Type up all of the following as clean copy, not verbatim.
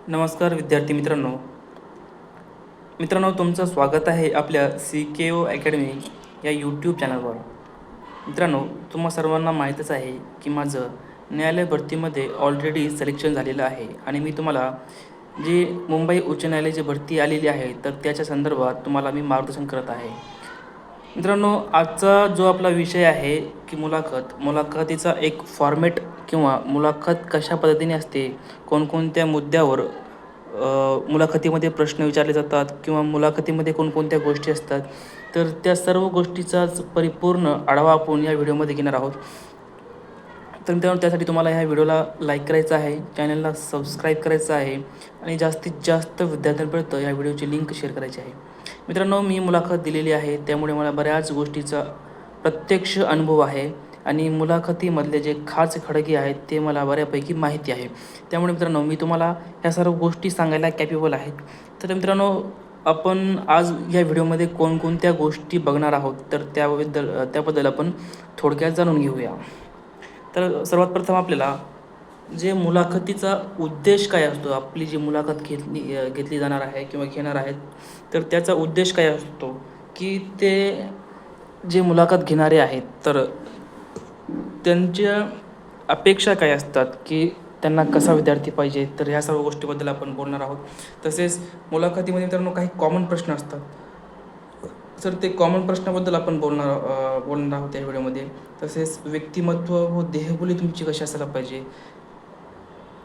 नमस्कार विद्यार्थी मित्रांनो. तुमचं स्वागत आहे आपल्या CKO अकॅडमी या यूट्यूब चॅनलवर. मित्रांनो, तुम्हा सर्वांना माहीतच आहे की माझं न्यायालय भरतीमध्ये ऑलरेडी सिलेक्शन झालेलं आहे आणि मी तुम्हाला जी मुंबई उच्च न्यायालयाची भरती आलेली आहे तर त्याच्या संदर्भात तुम्हाला मी मार्गदर्शन करत आहे. मित्रांनो, आजचा जो आपला विषय आहे की मुलाखतीचा एक फॉर्मॅट किंवा मुलाखत कशा पद्धतीने असते, कोणकोणत्या मुद्द्यावर मुलाखतीमध्ये प्रश्न विचारले जातात किंवा मुलाखतीमध्ये कोणकोणत्या गोष्टी असतात, तर त्या सर्व गोष्टीचाच परिपूर्ण आढावा आपण या व्हिडिओमध्ये घेणार आहोत. तर मित्रांनो, त्यासाठी तुम्हाला ह्या व्हिडिओला लाईक करायचं आहे, चॅनलला सबस्क्राईब करायचं आहे आणि जास्तीत जास्त विद्यार्थ्यांपर्यंत या व्हिडिओची लिंक शेअर करायची आहे. मित्रांनो, मी मुलाखत दिलेली आहे, त्यामुळे मला बऱ्याच गोष्टीचा प्रत्यक्ष अनुभव आहे आणि मुलाखतीमधले जे खाच खडगे आहेत ते मला बऱ्यापैकी माहिती आहे. त्यामुळे मित्रांनो, मी तुम्हाला ह्या सर्व गोष्टी सांगायला कॅपेबल आहेत. तर मित्रांनो, आपण आज या व्हिडिओमध्ये कोणकोणत्या गोष्टी बघणार आहोत तर त्याबद्दल आपण थोडक्यात जाणून घेऊया. तर सर्वात प्रथम आपल्याला जे मुलाखतीचा उद्देश काय असतो, आपली जी मुलाखत घेतली जाणार आहे किंवा घेणार आहेत, तर त्याचा उद्देश काय असतो की ते जे मुलाखत घेणारे आहेत तर त्यांच्या अपेक्षा काय असतात की त्यांना कसा विद्यार्थी पाहिजे, तर ह्या सर्व गोष्टीबद्दल आपण बोलणार आहोत. तसेच मुलाखतीमध्ये मित्रांनो काही कॉमन प्रश्न असतात, तर ते कॉमन प्रश्नाबद्दल आपण बोलणार आहोत या व्हिडिओमध्ये. तसेच व्यक्तिमत्व व देहबोली तुमची कशी असायला पाहिजे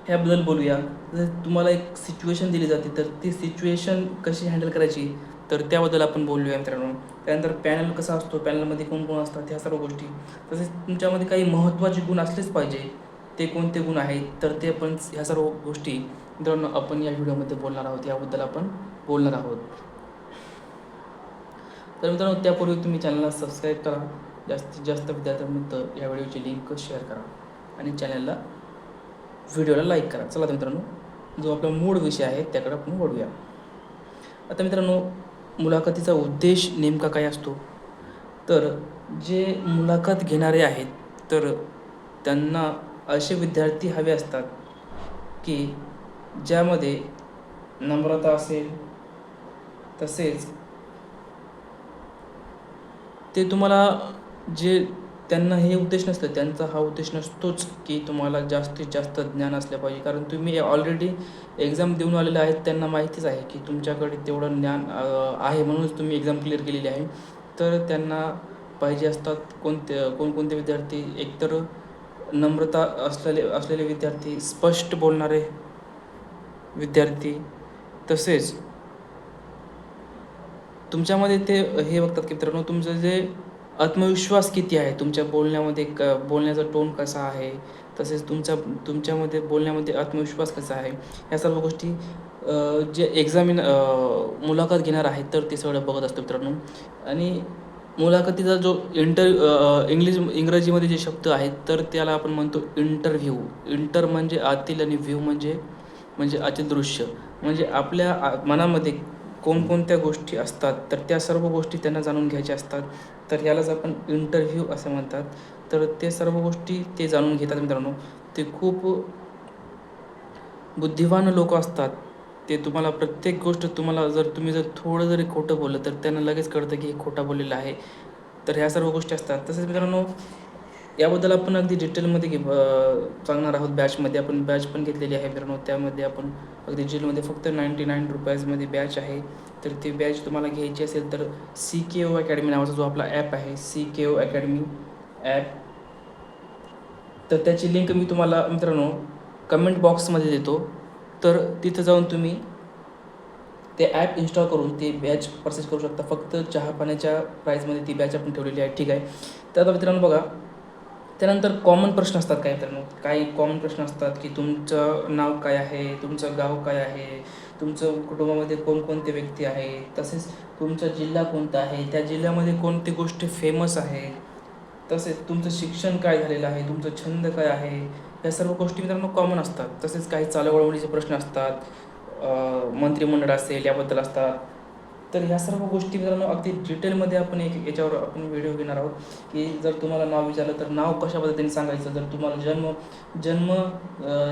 ह्याबद्दल बोलूया. जर तुम्हाला एक सिच्युएशन दिली जाते तर ती सिच्युएशन कशी हँडल करायची तर त्याबद्दल आपण बोलूया मित्रांनो. त्यानंतर पॅनल कसा असतो, पॅनलमध्ये कोण कोण असतात ह्या सर्व गोष्टी. तसेच तुमच्यामध्ये काही महत्त्वाचे गुण असलेच पाहिजे, ते कोणते गुण आहेत तर ते पण ह्या सर्व गोष्टी मित्रांनो आपण या व्हिडिओमध्ये बोलणार आहोत, याबद्दल आपण बोलणार आहोत. तर मित्रांनो, त्यापूर्वी तुम्ही चॅनलला सबस्क्राईब करा, जास्तीत जास्त विद्यार्थ्यांपर्यंत या व्हिडिओची लिंक शेअर करा आणि व्हिडिओला लाईक करा. चला तर मित्रांनो, जो आपला मूळ विषय आहे त्याकडे आपण वळूया. आता मित्रांनो, मुलाखतीचा उद्देश नेमका काय असतो, तर जे मुलाखत घेणारे आहेत तर त्यांना असे विद्यार्थी हवे असतात की ज्यामध्ये नम्रता असेल, तसेच ते तुम्हाला जे त्यांना हे उद्देश नसतं, त्यांचा हा उद्देश नसतोच की तुम्हाला जास्तीत जास्त ज्ञान असलं पाहिजे, कारण तुम्ही ऑलरेडी एक्झाम देऊन आलेले आहेत. त्यांना माहितीच आहे की तुमच्याकडे तेवढं ज्ञान आहे, म्हणूनच तुम्ही एक्झाम क्लिअर केलेली आहे. तर त्यांना पाहिजे असतात कोणकोणते विद्यार्थी, एकतर नम्रता असलेले विद्यार्थी, स्पष्ट बोलणारे विद्यार्थी, तसेच तुमच्यामध्ये ते हे बघतात की मित्रांनो तुमचं जे आत्मविश्वास किती आहे, तुमच्या बोलण्यामध्ये बोलण्याचा टोन कसा आहे, तसेच तुमच्यामध्ये बोलण्यामध्ये आत्मविश्वास कसा आहे, ह्या सर्व गोष्टी जे मुलाखत घेणार आहेत तर ते सगळं बघत असतं मित्रांनो. आणि मुलाखतीचा जो इंग्रजीमध्ये जे शब्द आहेत तर त्याला आपण म्हणतो इंटरव्ह्यू. इंटर म्हणजे आतील आणि व्ह्यू म्हणजे आतील दृश्य, म्हणजे आपल्या मनामध्ये कोणकोणत्या गोष्टी असतात तर त्या सर्व गोष्टी त्यांना जाणून घ्यायच्या असतात, तर यालाच आपण इंटरव्ह्यू असं म्हणतात. तर ते सर्व गोष्टी ते जाणून घेतात मित्रांनो. ते खूप बुद्धिवान लोक असतात. ते तुम्हाला प्रत्येक गोष्ट तुम्ही जर थोडं जरी खोटं बोललं तर त्यांना लगेच कळतं की हे खोटं बोललेलं आहे. तर ह्या सर्व गोष्टी असतात. तसेच मित्रांनो, याबद्दल आपण अगदी डिटेलमध्ये सांगणार आहोत. बॅचमध्ये आपण बॅच पण घेतलेली आहे मित्रांनो. त्यामध्ये आपण अगदी डिटेलमध्ये फक्त 99 रुपयाजमध्ये बॅच आहे. तर ती बॅच तुम्हाला घ्यायची असेल तर CKO अकॅडमी नावाचा जो आपला ॲप आहे, CKO अकॅडमी ॲप, तर त्याची लिंक मी तुम्हाला मित्रांनो कमेंट बॉक्समध्ये देतो. तर तिथं जाऊन तुम्ही ते ॲप इन्स्टॉल करून ती बॅच परचेस करू शकता. फक्त चहा पाण्याच्या प्राईजमध्ये ती बॅच आपण ठेवलेली आहे, ठीक आहे. तर आता मित्रांनो बघा, त्यानंतर कॉमन प्रश्न असतात काय मित्रांनो, काही कॉमन प्रश्न असतात की तुमचं नाव काय आहे, तुमचं गाव काय आहे, तुमचं कुटुंबामध्ये कोणकोणते व्यक्ती आहेत, तसेच तुमचा जिल्हा कोणता आहे, त्या जिल्ह्यामध्ये कोणती गोष्टी फेमस आहे, तसेच तुमचं शिक्षण काय झालेलं आहे, तुमचं छंद काय आहे, या सर्व गोष्टी मित्रांनो कॉमन असतात. तसेच काही चालवळवळीचे प्रश्न असतात, मंत्रिमंडळ असेल याबद्दल असतात. तर ह्या सर्व गोष्टी मित्रांनो अगदी डिटेलमध्ये आपण याच्यावर आपण व्हिडिओ घेणार आहोत, की जर तुम्हाला नाव विचारलं तर नाव कशा पद्धतीने सांगायचं, जर तुम्हाला जन्म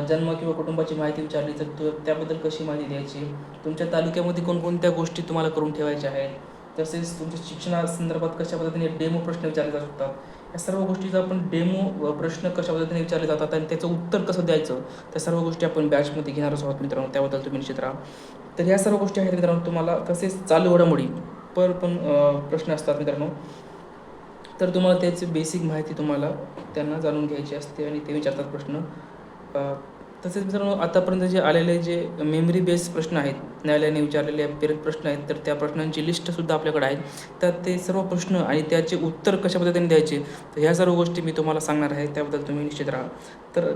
जन्म किंवा कुटुंबाची माहिती विचारली तर त्याबद्दल कशी माहिती द्यायची, तुमच्या तालुक्यामध्ये कोणकोणत्या गोष्टी तुम्हाला करून ठेवायच्या आहेत, तसेच तुमच्या शिक्षणासंदर्भात कशा पद्धतीने डेमो प्रश्न विचारले जाऊ शकतात. या सर्व गोष्टीचा आपण डेमो प्रश्न कशा पद्धतीने विचारले जातात आणि त्याचं उत्तर कसं द्यायचं, त्या सर्व गोष्टी आपण बॅचमध्ये घेणारच आहोत मित्रांनो. त्याबद्दल तुम्ही निश्चित राहा. तर ह्या सर्व गोष्टी आहेत मित्रांनो. तुम्हाला तसेच चालू घडामोडी पण प्रश्न असतात मित्रांनो. तर तुम्हाला त्याची बेसिक माहिती तुम्हाला त्यांना जाणून घ्यायची असते आणि ते विचारतात प्रश्न. तसेच मित्रांनो आतापर्यंत जे आलेले जे मेमरी बेस्ड प्रश्न आहेत, न्यायालयाने विचारलेले प्रश्न आहेत, तर त्या प्रश्नांची लिस्टसुद्धा आपल्याकडे आहे. तर ते सर्व प्रश्न आणि त्याचे उत्तर कशा पद्धतीने द्यायचे, तर ह्या सर्व गोष्टी मी तुम्हाला सांगणार आहे. त्याबद्दल तुम्ही निश्चित राहा. तर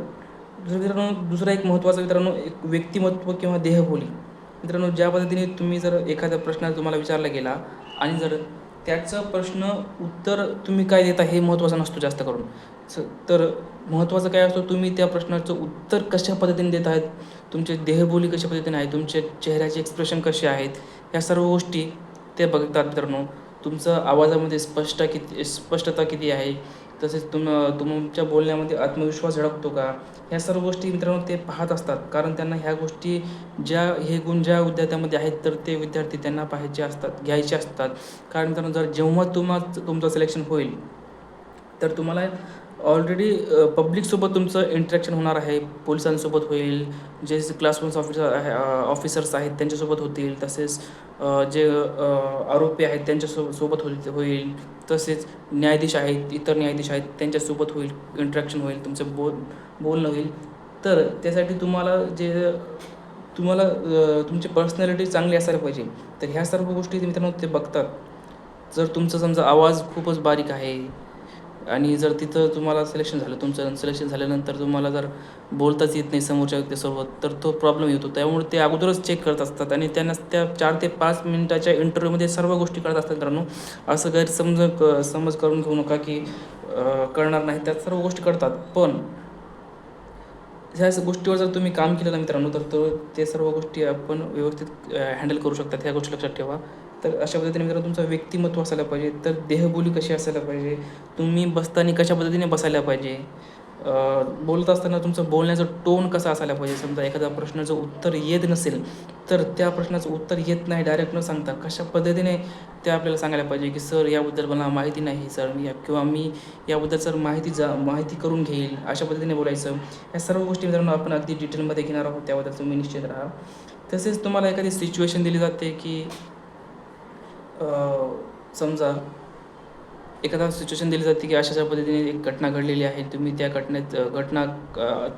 मित्रांनो दुसरा एक महत्त्वाचा मित्रांनो एक व्यक्तिमत्व किंवा देहबोली. मित्रांनो ज्या पद्धतीने तुम्ही जर एखाद्या प्रश्न तुम्हाला विचारला गेला आणि जर त्याचं प्रश्न उत्तर तुम्ही काय देता हे महत्त्वाचं नसतो जास्त करून. तर महत्त्वाचं काय असतं, तुम्ही त्या प्रश्नाचं उत्तर कशा पद्धतीने देत आहेत, तुमची देहबोली कशा पद्धतीने आहे, तुमच्या चेहऱ्याचे एक्सप्रेशन कसे आहेत, ह्या सर्व गोष्टी ते बघतात मित्रांनो. तुमचं आवाजामध्ये स्पष्टता किती आहे, तसेच तुमच्या बोलण्यामध्ये आत्मविश्वास झळकतो का, ह्या सर्व गोष्टी मित्रांनो ते पाहत असतात. कारण त्यांना ह्या गोष्टी हे गुण ज्या विद्यार्थ्यामध्ये आहेत तर ते विद्यार्थी त्यांना पाहायचे असतात, घ्यायचे असतात. कारण मित्रांनो जेव्हा तुमचं सिलेक्शन होईल तर तुम्हाला ऑलरेडी पब्लिकसोबत तुमचं इंटरॅक्शन होणार आहे, पोलिसांसोबत होईल, जे क्लास 1 ऑफिसर्स आहेत त्यांच्यासोबत होतील, तसेच जे आरोपी आहेत सोबत होईल, तसेच न्यायाधीश आहेत, इतर न्यायाधीश आहेत त्यांच्यासोबत होईल, इंटरॅक्शन होईल, तुमचं बोलणं होईल. तर त्यासाठी तुम्हाला तुमची पर्सनॅलिटी चांगली असायला पाहिजे. तर ह्या सर्व गोष्टी मित्रांनो ते बघतात. जर तुमचा समजा आवाज खूपच बारीक आहे आणि जर तिथं तुम्हाला तुमचं सिलेक्शन झाल्यानंतर तुम्हाला जर बोलताच येत नाही समोरच्या व्यक्तीसोबत, तर तो प्रॉब्लेम येतो. त्यामुळे ते अगोदरच चेक करत असतात आणि त्यांना त्या 4 ते 5 मिनिटाच्या इंटरव्ह्यूमध्ये सर्व गोष्टी कळत असतात मित्रांनो. असं समज करून घेऊ नका की कळणार नाही, त्या सर्व गोष्टी कळतात. पण ह्या गोष्टीवर जर तुम्ही काम केलं ना मित्रांनो, तर ते सर्व गोष्टी आपण व्यवस्थित हँडल करू शकतात. ह्या गोष्टी लक्षात ठेवा. तर अशा पद्धतीने मित्रांनो तुमचं व्यक्तिमत्व असायला पाहिजे, तर देहबोली कशी असायला पाहिजे, तुम्ही बसताना कशा पद्धतीने बसायला पाहिजे, बोलत असताना तुमचं बोलण्याचं टोन कसा असायला पाहिजे. समजा एखाद्या प्रश्नाचं उत्तर येत नसेल तर त्या प्रश्नाचं उत्तर येत नाही डायरेक्ट न सांगता कशा पद्धतीने ते आपल्याला सांगायला पाहिजे की सर याबद्दल मला माहिती नाही सर, किंवा मी याबद्दल सर माहिती करून घेईल, अशा पद्धतीने बोलायचं. या सर्व गोष्टी मित्रांनो आपण अगदी डिटेलमध्ये घेणार आहोत. त्याबद्दल तुम्ही निश्चित राहा. तसेच तुम्हाला एखादी सिच्युएशन दिली जाते की समजा एखादा सिच्युएशन दिली जाते की अशा पद्धतीने एक घटना घडलेली आहे, तुम्ही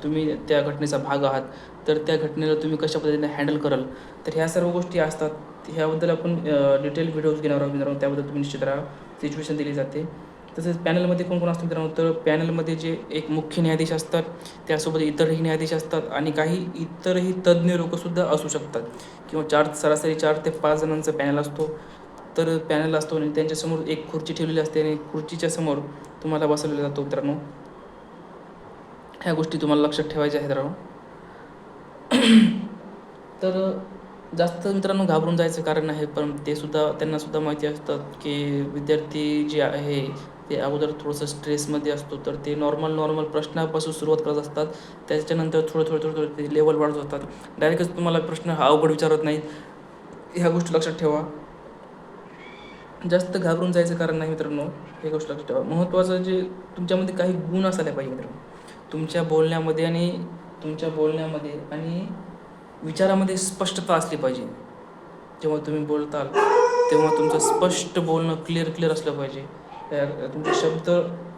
तुम्ही त्या घटनेचा भाग आहात, तर त्या घटनेला तुम्ही कशा पद्धतीने हँडल कराल. तर ह्या सर्व गोष्टी असतात. ह्याबद्दल आपण डिटेल व्हिडिओज घेणार आहोत मित्रांनो. त्याबद्दल तुम्ही निश्चित राहा. सिच्युएशन दिली जाते. तसेच पॅनलमध्ये कोण असतं मित्रांनो, तर पॅनलमध्ये जे एक मुख्य न्यायाधीश असतात, त्यासोबत इतरही न्यायाधीश असतात आणि काही इतरही तज्ज्ञ लोकंसुद्धा असू शकतात. किंवा सरासरी 4 ते 5 जणांचा पॅनल असतो. तर पॅनल असतो आणि त्यांच्यासमोर एक खुर्ची ठेवलेली असते आणि खुर्चीच्या समोर तुम्हाला बसवलेला जातो मित्रांनो. ह्या गोष्टी तुम्हाला लक्षात ठेवायच्या आहेत मित्रांनो. तर जास्त मित्रांनो घाबरून जायचं कारण नाही, पण त्यांनासुद्धा माहिती असतं की विद्यार्थी जे आहे ते अगोदर थोडंसं स्ट्रेसमध्ये असतो. तर ते नॉर्मल प्रश्नापासून सुरुवात करत असतात. त्याच्यानंतर थोडं ते लेवल वाढत असतात. डायरेक्टच तुम्हाला प्रश्न अवघड विचारत नाहीत. ह्या गोष्टी लक्षात ठेवा. जास्त घाबरून जायचं कारण नाही मित्रांनो. हे गोष्ट लक्षात ठेवा. महत्त्वाचं जे तुमच्यामध्ये काही गुण असायला पाहिजे मित्रांनो. तुमच्या बोलण्यामध्ये आणि विचारामध्ये स्पष्टता असली पाहिजे. जेव्हा तुम्ही बोलताल तेव्हा तुमचं स्पष्ट बोलणं क्लिअर असलं पाहिजे. तुमचे शब्द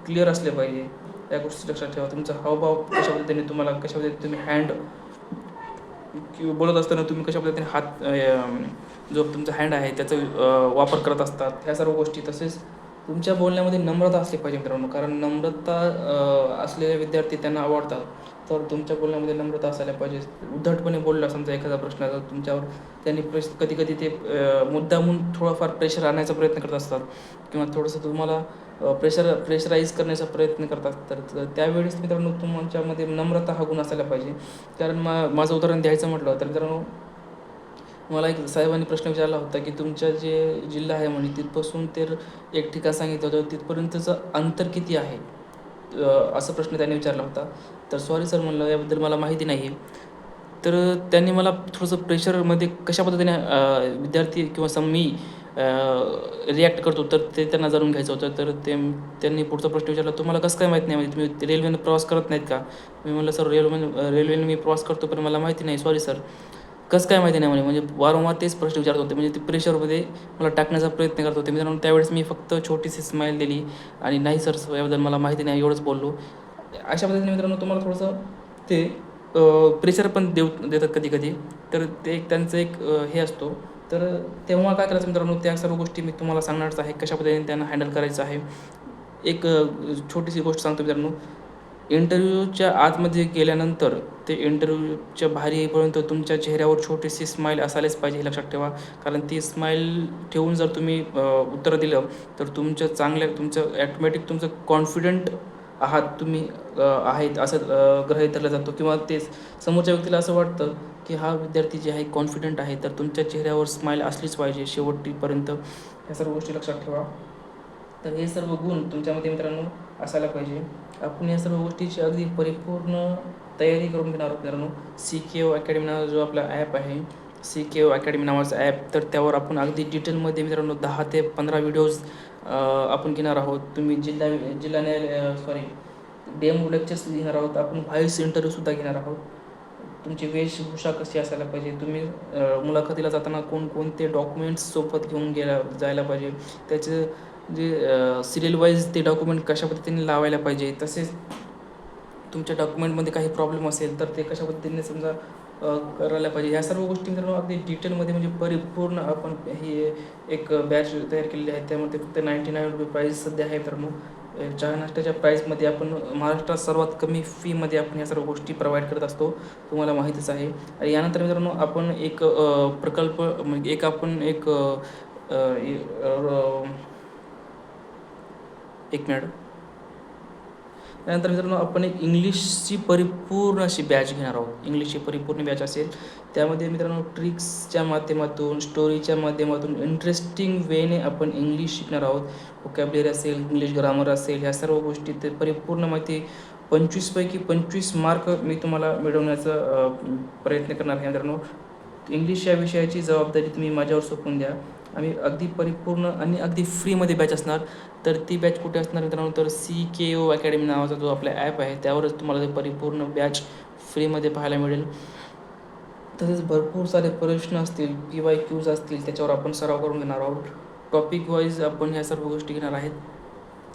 क्लिअर असले पाहिजे. या गोष्टी लक्षात ठेवा. तुमचा हावभाव कशा पद्धतीने तुम्ही किंवा बोलत असताना तुम्ही कशा पद्धतीने हात जो तुमचा हँड आहे त्याचा वापर करत असतात, ह्या सर्व गोष्टी. तसेच तुमच्या बोलण्यामध्ये नम्रता असली पाहिजे मित्रांनो. कारण नम्रता असलेले विद्यार्थी त्यांना आवडतात. तर तुमच्या बोलण्यामध्ये नम्रता असायला पाहिजे. उद्धटपणे बोलला समजा एखादा प्रश्नाचा तुमच्यावर, त्यांनी कधी ते मुद्दामून थोडंफार प्रेशर आणायचा प्रयत्न करत असतात किंवा थोडंसं तुम्हाला प्रेशराईज करण्याचा प्रयत्न करतात. तर त्यावेळेस मित्रांनो तुमच्यामध्ये नम्रता हा गुण असायला पाहिजे. कारण माझं उदाहरण द्यायचं म्हटलं तर मित्रांनो, मला एक साहेबांनी प्रश्न विचारला होता की तुमच्या जे जिल्हा आहे म्हणे तिथपासून तर एक ठिकाण सांगितलं होतं तिथपर्यंतचं अंतर किती आहे, असा प्रश्न त्यांनी विचारला होता. तर सॉरी सर म्हणलं, याबद्दल मला माहिती नाही आहे. तर त्यांनी मला थोडंसं प्रेशरमध्ये कशा पद्धतीने विद्यार्थी किंवा मी रिॲक्ट करतो तर ते त्यांना जाणून घ्यायचं होतं. तर त्यांनी पुढचा प्रश्न विचारला, तुम्हाला कसं काय माहीत नाही, म्हणजे तुम्ही रेल्वेनं प्रवास करत नाहीत का? मी म्हटलं सर रेल्वेने मी प्रवास करतो पण मला माहिती नाही, सॉरी सर. कसं काय माहिती नाही म्हणे, म्हणजे वारंवार तेच प्रश्न विचारत होते, म्हणजे ते प्रेशरमध्ये मला टाकण्याचा प्रयत्न करत होते. मित्रांनो त्यावेळेस मी फक्त छोटीशी स्माईल दिली आणि नाही सर याबद्दल मला माहिती नाही एवढंच बोललो. अशा पद्धतीने मित्रांनो तुम्हाला थोडंसं ते प्रेशर पण देतात कधी कधी. तर ते एक त्यांचं एक हे असतो. तर तेव्हा काय करायचं मित्रांनो, त्या सर्व गोष्टी मी तुम्हाला सांगणारच आहे कशा पद्धतीने त्यांना हँडल करायचं आहे. एक छोटीशी गोष्ट सांगतो मित्रांनो. इंटरव्ह्यूच्या आतमध्ये गेल्यानंतर ते इंटरव्ह्यूच्या बाहेर येईपर्यंत तुमच्या चेहऱ्यावर छोटीशी स्माईल असायलाच पाहिजे, हे लक्षात ठेवा. कारण ती स्माईल ठेवून जर तुम्ही उत्तर दिलं तर तुमचं ॲटोमॅटिक तुमचं कॉन्फिडंट आहात तुम्ही आहेत असं गृहीत धरलं जातो, किंवा तेच समोरच्या व्यक्तीला असं वाटतं की हा विद्यार्थी जे आहे कॉन्फिडंट आहे. तर तुमच्या चेहऱ्यावर स्माईल असलीच पाहिजे शेवटपर्यंत. ह्या सर्व गोष्टी लक्षात ठेवा. तर हे सर्व गुण तुमच्यामध्ये मित्रांनो असायला पाहिजे. आपण या सर्व गोष्टीची अगदी परिपूर्ण तयारी करून घेणार आहोत मित्रांनो. CKO अकॅडमी नावाचा जो आपला ॲप आहे, CKO अकॅडमी नावाचा ॲप, तर त्यावर आपण अगदी डिटेलमध्ये मित्रांनो 10 ते 15 व्हिडिओज आपण घेणार आहोत. तुम्ही जिल्हा न्यायालय डेमो लेक्चर्स घेणार आहोत. आपण व्हॉईस इंटरव्ह्यूसुद्धा घेणार आहोत. तुमची वेशभूषा कशी असायला पाहिजे, तुम्ही मुलाखतीला जाताना कोणकोणते डॉक्युमेंट्स सोबत घेऊन जायला पाहिजे, त्याचे जे सिरियल वाईज ते डॉक्युमेंट कशा पद्धतीने लावायला पाहिजे, तसेच तुमच्या डॉक्युमेंटमध्ये काही प्रॉब्लेम असेल तर ते कशा पद्धतीने समजा करायला पाहिजे. ह्या सर्व गोष्टी मित्रांनो अगदी डिटेलमध्ये म्हणजे परिपूर्ण आपण ही एक बॅच तयार केलेली आहे. त्यामध्ये फक्त 99 रुपये प्राईस सध्या आहे मित्रांनो. चहा नाश्त्याच्या प्राईसमध्ये आपण महाराष्ट्रात सर्वात कमी फीमध्ये आपण या सर्व गोष्टी प्रोव्हाइड करत असतो, तुम्हाला माहीतच आहे. आणि यानंतर मित्रांनो आपण एक प्रकल्प म्हणजे एक मिनिट. त्यानंतर मित्रांनो आपण एक इंग्लिशची परिपूर्ण अशी बॅच घेणार आहोत. इंग्लिशची परिपूर्ण बॅच असेल, त्यामध्ये मित्रांनो ट्रिक्सच्या माध्यमातून, स्टोरीच्या माध्यमातून इंटरेस्टिंग वेने आपण इंग्लिश शिकणार आहोत. व्होकॅब्युलरी असेल, इंग्लिश ग्रामर असेल, ह्या सर्व गोष्टी ते परिपूर्ण माहिती 25 पैकी 25 मार्क मी तुम्हाला मिळवण्याचा प्रयत्न करणार आहे मित्रांनो. इंग्लिश या विषयाची जबाबदारी तुम्ही माझ्यावर सोपवून द्या. आम्ही अगदी परिपूर्ण आणि अगदी फ्रीमध्ये बॅच असणार. तर ती बॅच कुठे असणार मित्रांनो, तर CKO अकॅडमी नावाचा जो आपला ॲप आहे त्यावरच तुम्हाला ते परिपूर्ण बॅच फ्रीमध्ये पाहायला मिळेल. तसेच भरपूर सारे प्रश्न असतील, PYQs असतील, त्याच्यावर आपण सराव करून घेणार आहोत. टॉपिक वाईज आपण ह्या सर्व गोष्टी घेणार आहेत.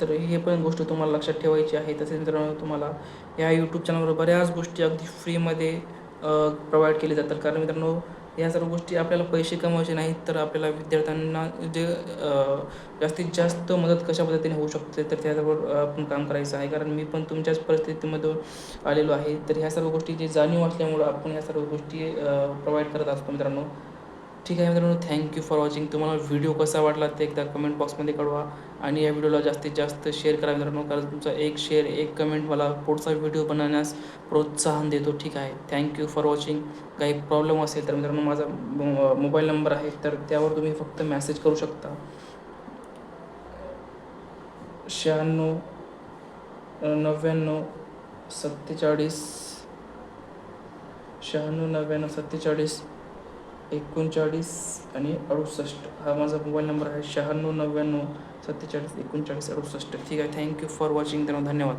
तर हे पण गोष्ट तुम्हाला लक्षात ठेवायची आहे. तसेच मित्रांनो तुम्हाला ह्या यूट्यूब चॅनलवर बऱ्याच गोष्टी अगदी फ्रीमध्ये प्रोव्हाइड केले जातात. कारण मित्रांनो या सर्व गोष्टी आपल्याला पैसे कमवायचे नाहीत, तर आपल्याला विद्यार्थ्यांना जे जास्तीत जास्त मदत कशा पद्धतीने होऊ शकते तर त्याच्यावर आपण काम करायचं आहे. कारण मी पण तुमच्याच परिस्थितीमधून आलेलो आहे. तर ह्या सर्व गोष्टीची जाणीव असल्यामुळं आपण ह्या सर्व गोष्टी प्रोव्हाइड करत असतो मित्रांनो. ठीक आहे मित्रांनो, थँक्यू फॉर वॉचिंग. तुम्हाला व्हिडिओ कसा वाटला ते एकदा कमेंट बॉक्समध्ये कळवा आणि या व्हिडिओला जास्तीत जास्त शेअर करा मित्रांनो. कारण तुमचा एक शेअर, एक कमेंट मला पुढचा व्हिडिओ बनवण्यास प्रोत्साहन देतो. ठीक आहे, थँक्यू फॉर वॉचिंग. काही प्रॉब्लेम असेल तर मित्रांनो माझा मोबाईल नंबर आहे, तर त्यावर तुम्ही फक्त मॅसेज करू शकता. 96 99 47 39 आणि 68 हा माझा मोबाईल नंबर आहे. 96 99 47 39 68. ठीक आहे, थँक्यू फॉर वॉचिंग. धन्यवाद.